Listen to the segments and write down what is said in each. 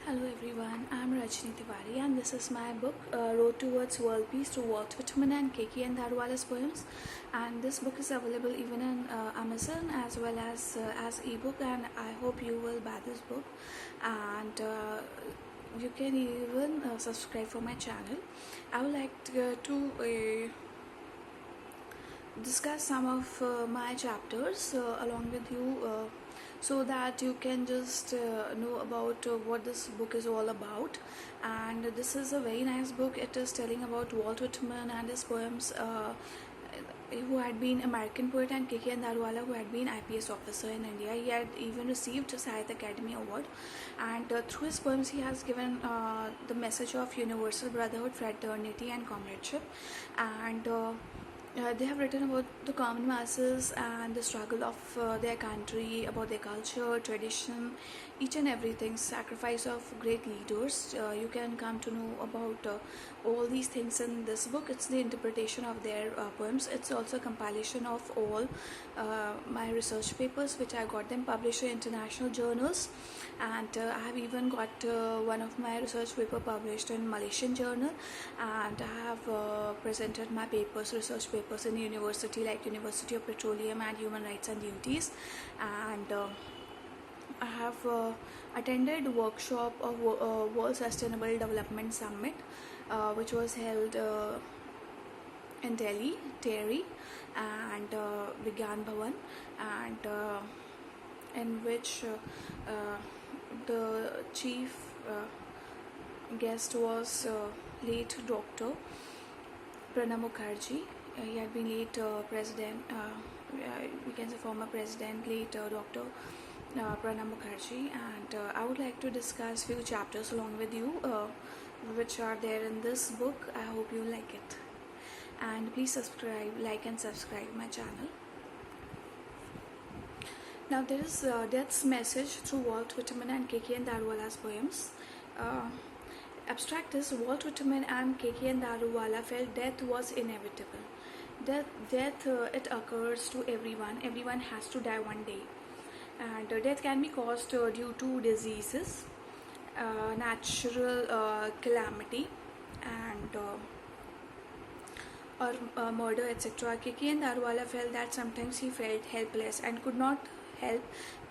Hello everyone, I'm Rajni Tiwari and this is my book Road Towards World Peace through Walt Whitman and KKN Daruwala's poems, and this book is available even in Amazon as well as ebook, and I hope you will buy this book, and you can even subscribe for my channel. I would like to discuss some of my chapters along with you, so that you can just know about what this book is all about. And this is a very nice book. It is telling about Walt Whitman and his poems, who had been American poet, and KK Daruwala, who had been IPS officer in India. He had even received a Sahitya Academy Award, and through his poems he has given the message of universal brotherhood, fraternity and comradeship. And they have written about the common masses and the struggle of their country, about their culture, tradition, each and everything, sacrifice of great leaders. You can come to know about all these things in this book. It's the interpretation of their poems. It's also a compilation of all my research papers, which I got them published in international journals, and I have even got one of my research paper published in Malaysian journal, and I have presented my research papers in university like University of Petroleum and Human Rights and Duties, and I have attended workshop of World Sustainable Development Summit, which was held in Delhi, TERI, and Vigyan Bhavan, and in which the chief guest was late Dr. Pranab Mukherjee. He had been late president, we can say former president, late Dr. Pranab Mukherjee, and I would like to discuss few chapters along with you, which are there in this book. I hope you like it, and please subscribe, like and subscribe my channel. Now there is Death's Message through Walt Whitman and KKN Daruwala's poems. Abstract is, Walt Whitman and KKN Daruwala felt death was inevitable. Death it occurs to everyone. Everyone has to die one day, and death can be caused due to diseases, natural calamity, and or murder, etc. KKN Daruwala felt that sometimes he felt helpless and could not help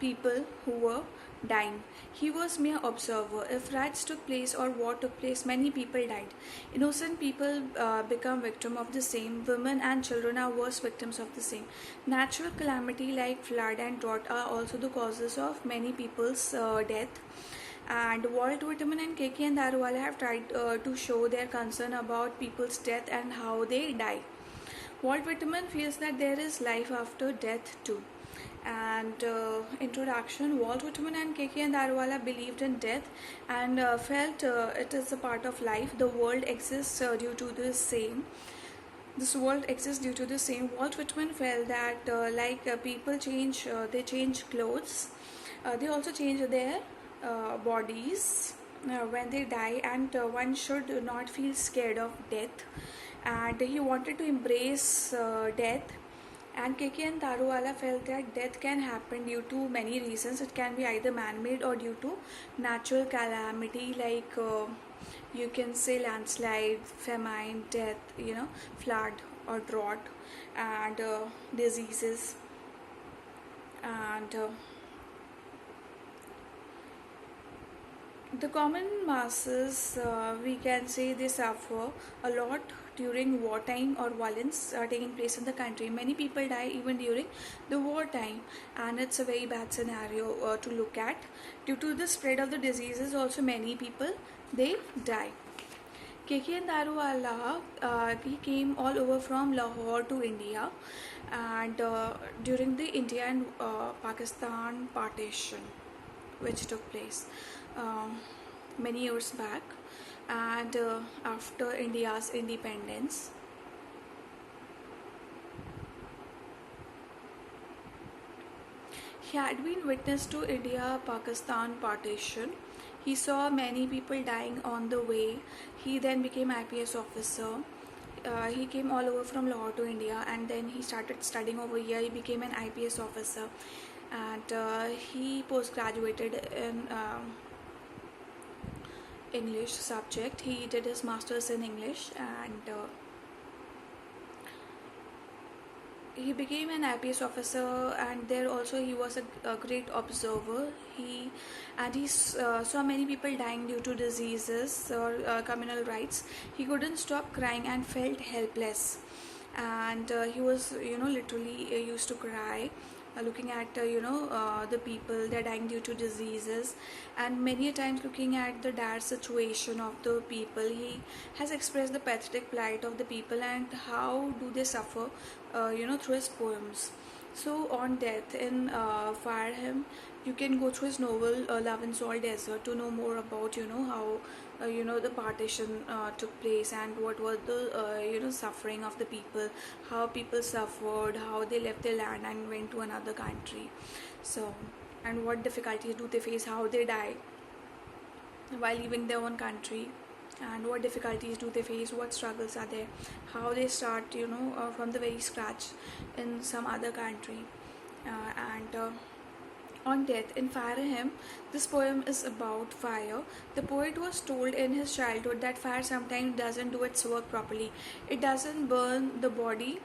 people who were dying. He was mere observer. If riots took place or war took place, many people died. Innocent people become victim of the same. Women and children are worse victims of the same. Natural calamity like flood and drought are also the causes of many people's death. And Walt Whitman and KKN Daruwala have tried to show their concern about people's death and how they die. Walt Whitman feels that there is life after death too. And introduction, Walt Whitman and KKN Daruwala believed in death and felt it is a part of life. The world exists due to the same. This world exists due to the same. Walt Whitman felt that people change, they change clothes, they also change their bodies when they die, and one should not feel scared of death. And he wanted to embrace death. And KKN Daruwala felt that death can happen due to many reasons. It can be either man-made or due to natural calamity, like you can say landslide, famine, death, flood or drought, and diseases, and the common masses, we can say, they suffer a lot during wartime or violence taking place in the country. Many people die even during the wartime, and it's a very bad scenario to look at. Due to the spread of the diseases, also many people, they die. KKN Daruwala, he came all over from Lahore to India, and during the India and Pakistan partition, which took place many years back, and after India's independence. He had been witness to India-Pakistan partition. He saw many people dying on the way. He then became IPS officer. He came all over from Lahore to India, and then he started studying over here. He became an IPS officer, and he post-graduated in English subject. He did his masters in English, and he became an IPS officer, and there also he was a great observer. He saw many people dying due to diseases or communal rights. He couldn't stop crying and felt helpless, and he was literally used to cry, looking at the people, they're dying due to diseases, and many a times looking at the dire situation of the people. He has expressed the pathetic plight of the people and how do they suffer through his poems. So on Death in Fire Him, you can go through his novel Love in Salt Desert to know more about how the partition took place, and what were the suffering of the people, how people suffered, how they left their land and went to another country. So, and what difficulties do they face, how they die while leaving their own country, and what difficulties do they face, what struggles are there, how they start from the very scratch in some other country. And On Death in Fire Him, this poem is about fire. The poet was told in his childhood that fire sometimes doesn't do its work properly. It doesn't burn the body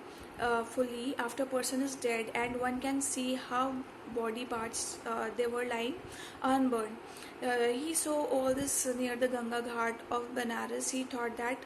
fully after a person is dead, and one can see how body parts they were lying unburned. He saw all this near the Ganga Ghat of Benares. He thought that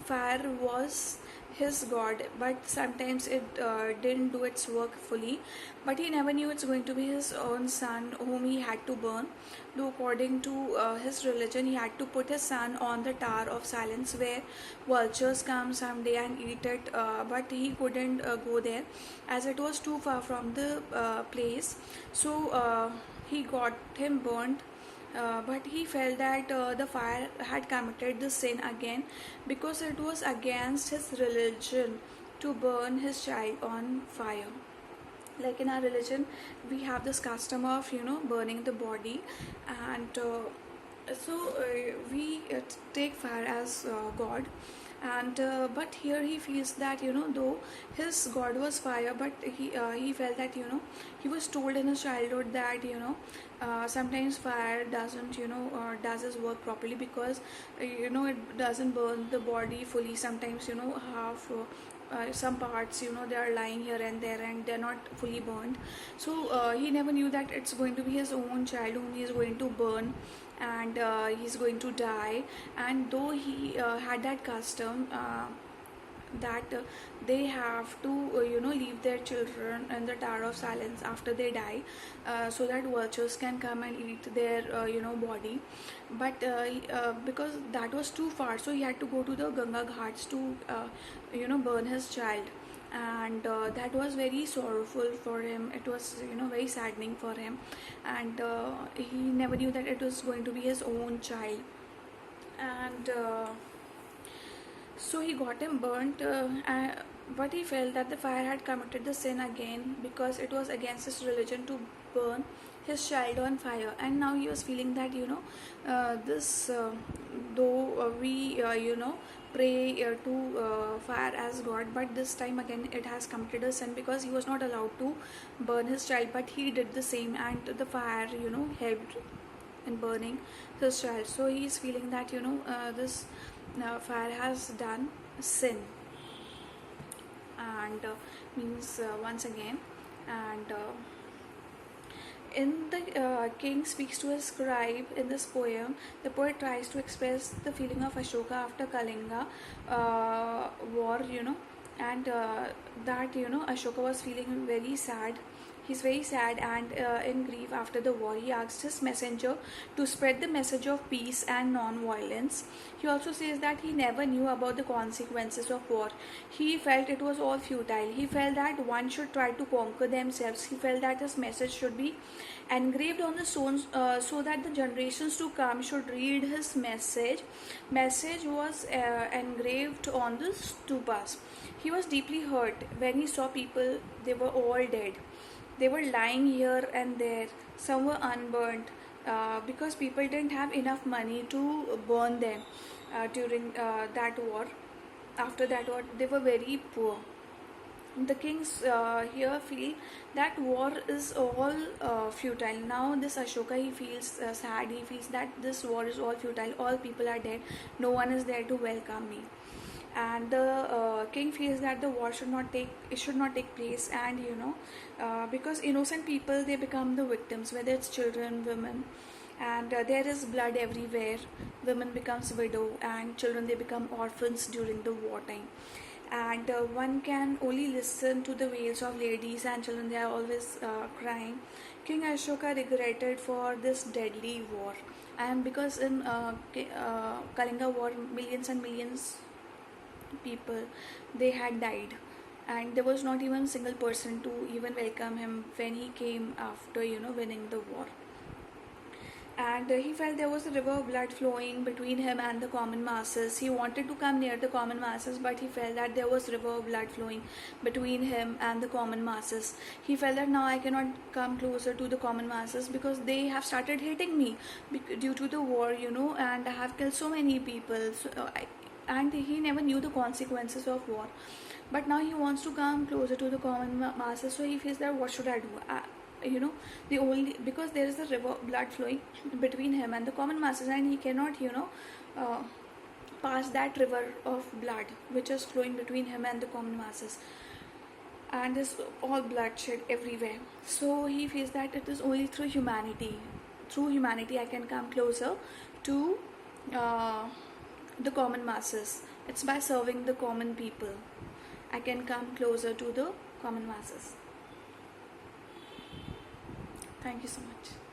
fire was his god, but sometimes it didn't do its work fully. But he never knew it's going to be his own son whom he had to burn. Though according to his religion, he had to put his son on the Tower of Silence, where vultures come someday and eat it, but he couldn't go there as it was too far from the place. So he got him burnt, but he felt that the fire had committed the sin again, because it was against his religion to burn his child on fire. Like in our religion, we have this custom of burning the body, and we take fire as God. And but here he feels that though his god was fire, but he felt that he was told in his childhood that sometimes fire doesn't does his work properly, because it doesn't burn the body fully. Sometimes half some parts they are lying here and there and they're not fully burned. So he never knew that it's going to be his own child whom he is going to burn, and he's going to die. And though he had that custom that they have to leave their children in the Tower of Silence after they die, so that vultures can come and eat their body. But because that was too far, so he had to go to the Ganga Ghats to burn his child. And that was very sorrowful for him. It was very saddening for him, and he never knew that it was going to be his own child. And so he got him burnt, but he felt that the fire had committed the sin again, because it was against his religion to burn his child on fire. And now he was feeling that this though we pray to fire as God, but this time again it has committed a sin, because he was not allowed to burn his child, but he did the same, and the fire helped in burning his child. So he is feeling that this fire has done sin, and means once again. And in the king speaks to his scribe in this poem, the poet tries to express the feeling of Ashoka after Kalinga war, and that Ashoka was feeling very sad. He's very sad and in grief after the war. He asked his messenger to spread the message of peace and non-violence. He also says that he never knew about the consequences of war. He felt it was all futile. He felt that one should try to conquer themselves. He felt that his message should be engraved on the stones, so that the generations to come should read his message. Message was engraved on the stupas. He was deeply hurt when he saw people, they were all dead. They were lying here and there. Some were unburnt, because people didn't have enough money to burn them during that war. After that war, they were very poor. the kings here feel that war is all futile. Now this Ashoka, he feels sad, he feels that this war is all futile, all people are dead, no one is there to welcome me. And the king feels that the war should not take place, and because innocent people, they become the victims, whether it's children, women, and there is blood everywhere. Women becomes widow, and children, they become orphans during the wartime. And one can only listen to the wails of ladies and children, they are always crying. King Ashoka regretted for this deadly war, and because in Kalinga war, millions and millions people, they had died, and there was not even a single person to even welcome him when he came after winning the war. And he felt there was a river of blood flowing between him and the common masses. He wanted to come near the common masses, but he felt that there was river of blood flowing between him and the common masses. He felt that now I cannot come closer to the common masses because they have started hating me due to the war, and I have killed so many people. And he never knew the consequences of war, but now he wants to come closer to the common masses. So he feels that what should I do? The only, because there is a river blood flowing between him and the common masses, and he cannot pass that river of blood which is flowing between him and the common masses, and there's all bloodshed everywhere. So he feels that it is only through humanity I can come closer to the common masses. It's by serving the common people I can come closer to the common masses. Thank you so much.